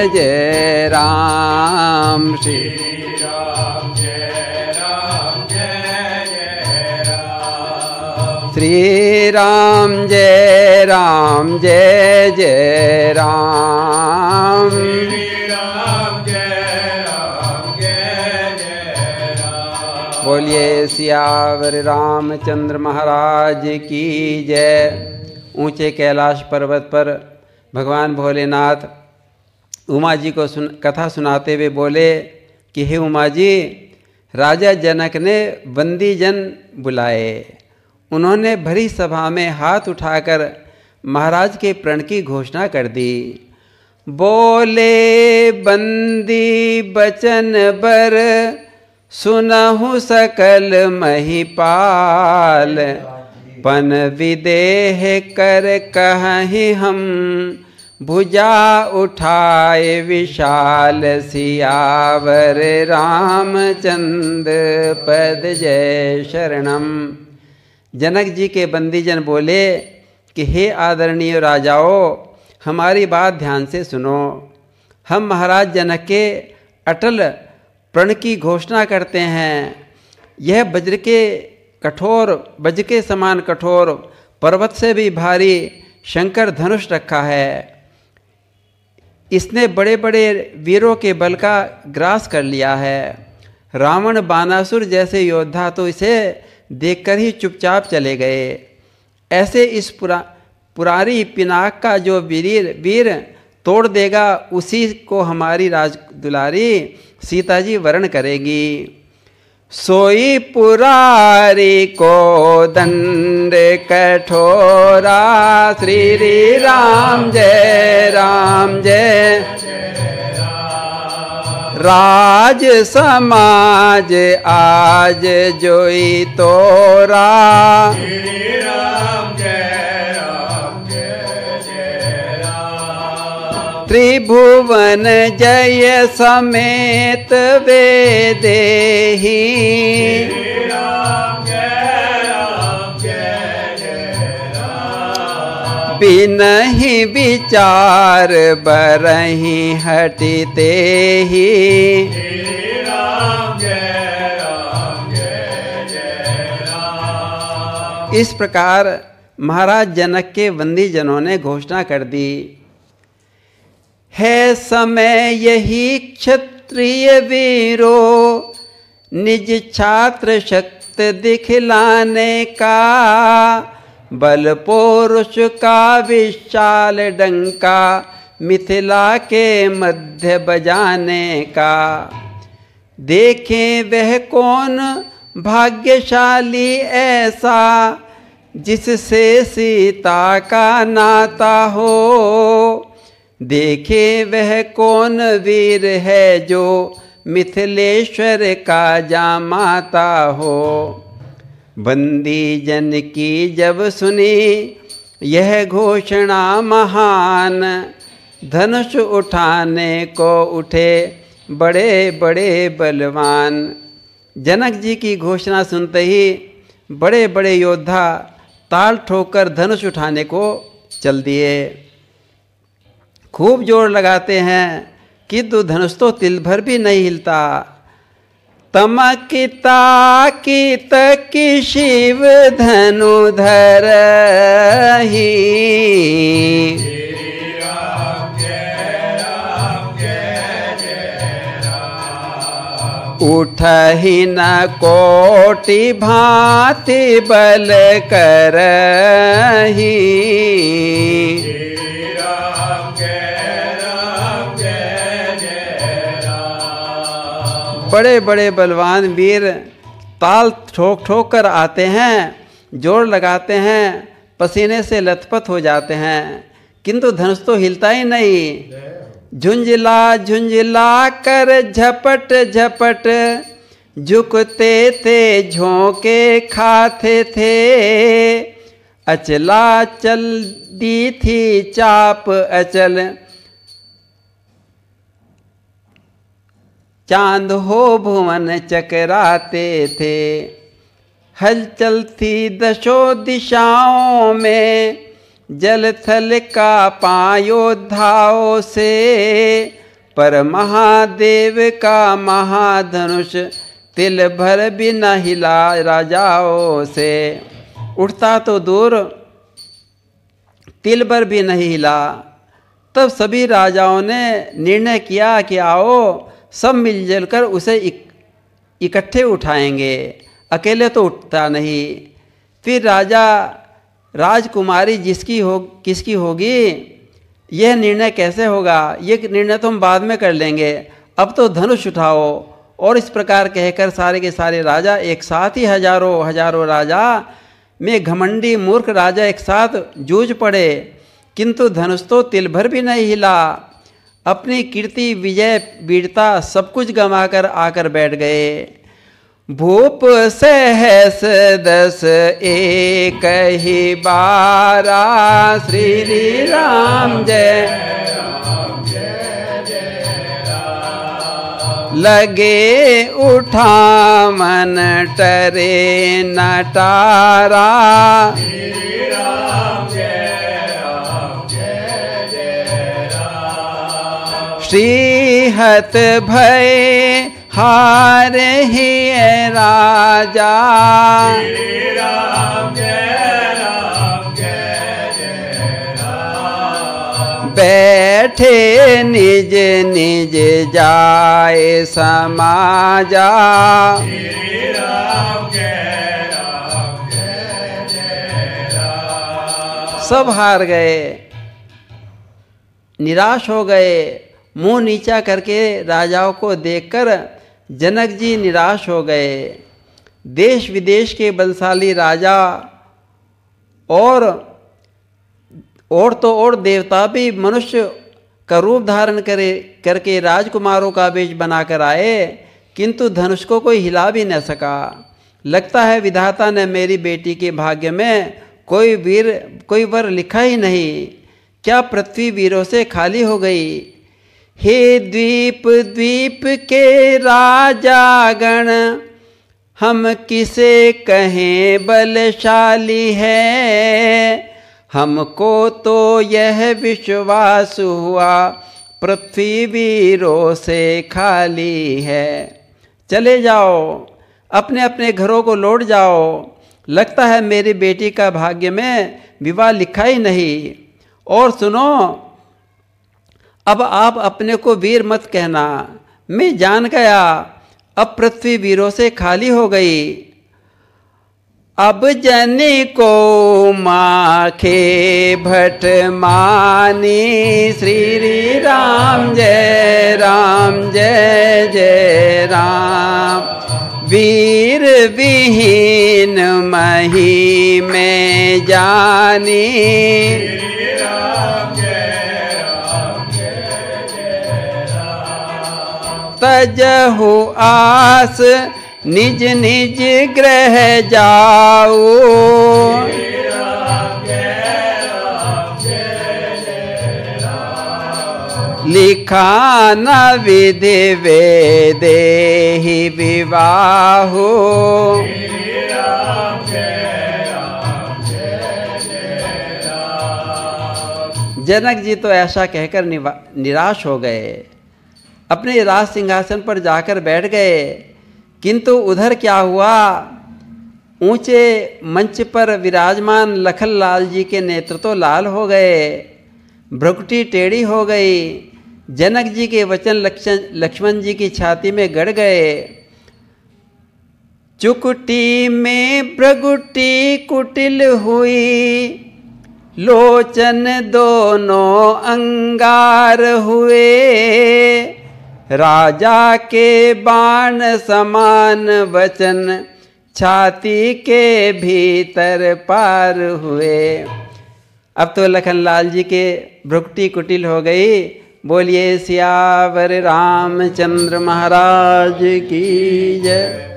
जय जय राम। श्री राम जय राम जय जय राम। श्री राम जय राम जय जय राम। श्री राम जय राम जय जय राम। बोलिए सियावर रामचंद्र महाराज की जय। ऊंचे कैलाश पर्वत पर भगवान भोलेनाथ उमा जी को कथा सुनाते हुए बोले कि हे उमा जी, राजा जनक ने बंदी जन बुलाए। उन्होंने भरी सभा में हाथ उठाकर महाराज के प्रण की घोषणा कर दी। बोले बंदी बचन बर सुनहु सकल महिपाल। पन विदेह कर कहीं हम भुजा उठाए विशाल। सियावर रामचंद्र पद जय शरणम। जनक जी के बंदीजन बोले कि हे आदरणीय राजाओं, हमारी बात ध्यान से सुनो। हम महाराज जनक के अटल प्रण की घोषणा करते हैं। यह वज्र के समान कठोर पर्वत से भी भारी शंकर धनुष रखा है। इसने बड़े बड़े वीरों के बल का ग्रास कर लिया है। रावण बानासुर जैसे योद्धा तो इसे देखकर ही चुपचाप चले गए। ऐसे इस पुरारी पिनाक का जो वीर तोड़ देगा, उसी को हमारी राजदुलारी सीता जी वरण करेगी। सोई पुरारी को दंड कठोरा। श्री राम जय राज समाज आज जोई तोरा। श्री राम जय राम। त्रिभुवन जय समेत वे देही। श्री राम जय राम। बिनहि विचार बरहि हटिते ही। श्री राम जय राम। इस प्रकार महाराज जनक के बंदीजनों ने घोषणा कर दी, है समय यही क्षत्रिय वीरो निज छात्र शक्ति दिखलाने का। बल पौरुष का विशाल डंका मिथिला के मध्य बजाने का। देखें वह कौन भाग्यशाली ऐसा जिससे सीता का नाता हो। देखे वह कौन वीर है जो मिथिलेश्वर का जामाता हो। बंदी जन की जब सुनी यह घोषणा महान। धनुष उठाने को उठे बड़े बड़े बलवान। जनक जी की घोषणा सुनते ही बड़े बड़े योद्धा ताल ठोकर धनुष उठाने को चल दिए। खूब जोर लगाते हैं किंतु धनुष तो तिल भर भी नहीं हिलता। तमकिता कित की शिव धनुधर ही। उठहि न कोटि भांति बल करही। बड़े बड़े बलवान वीर ताल ठोक ठोक कर आते हैं, जोर लगाते हैं, पसीने से लथपथ हो जाते हैं, किंतु धनुष तो हिलता ही नहीं। झुंझला झुंझला कर झपट झपट झुकते थे झोंके खाते थे। अचला चल दी थी चाप अचल चांद हो भुवन चकराते थे। हलचल थी दशों दिशाओं में जल थल का पायोद्धाओं से। पर महादेव का महाधनुष तिल भर भी न हिला राजाओं से। उठता तो दूर तिल भर भी नहीं हिला। तब सभी राजाओं ने निर्णय किया कि आओ सब मिलजुल कर उसे इकट्ठे उठाएंगे, अकेले तो उठता नहीं। फिर राजा राजकुमारी किसकी होगी, यह निर्णय कैसे होगा, ये निर्णय तो हम बाद में कर लेंगे, अब तो धनुष उठाओ। और इस प्रकार कहकर सारे के सारे राजा एक साथ ही हजारों राजा में घमंडी मूर्ख राजा एक साथ जूझ पड़े, किंतु धनुष तो तिल भर भी नहीं हिला। अपनी कीर्ति विजय वीरता सब कुछ गंवाकर आकर बैठ गए। भूप सहस 10 एक ही 12 श्री राम जय लगे उठा मन टरे नटारा। श्रीहत भय हार ही राजा। बैठे निज निज जाए समाजा। सब हार गए, निराश हो गए। मुंह नीचा करके राजाओं को देखकर जनक जी निराश हो गए। देश विदेश के बलशाली राजा और देवता भी मनुष्य का रूप धारण करके राजकुमारों का वेश बनाकर आए, किंतु धनुष को कोई हिला भी न सका। लगता है विधाता ने मेरी बेटी के भाग्य में कोई वर लिखा ही नहीं। क्या पृथ्वी वीरों से खाली हो गई। हे द्वीप के राजागण, हम किसे कहें बलशाली है। हमको तो यह विश्वास हुआ पृथ्वी वीरों से खाली है। चले जाओ, अपने अपने घरों को लौट जाओ। लगता है मेरी बेटी का भाग्य में विवाह लिखा ही नहीं। और सुनो, अब आप अपने को वीर मत कहना, मैं जान गया अब पृथ्वी वीरों से खाली हो गई। अब जनी को माखे भट मानी। श्री राम जय जय राम। वीर विहीन मही में जानी। तजहु आस निज निज ग्रह जाओ। लिखा न विधि वेदे ही विवाहो। जनक जी तो ऐसा कहकर निराश हो गए, अपने राज सिंहासन पर जाकर बैठ गए। किंतु उधर क्या हुआ, ऊंचे मंच पर विराजमान लखनलाल जी के नेत्र तो लाल हो गए, भ्रुकुटी टेढ़ी हो गई। जनक जी के वचन लक्ष्मण जी की छाती में गड़ गए। चुकुटी में भ्रुकुटी कुटिल हुई, लोचन दोनों अंगार हुए। राजा के बाण समान वचन छाती के भीतर पार हुए। अब तो लखनलाल जी के भ्रुकुटी कुटिल हो गई। बोलिए सियावर रामचंद्र महाराज की जय।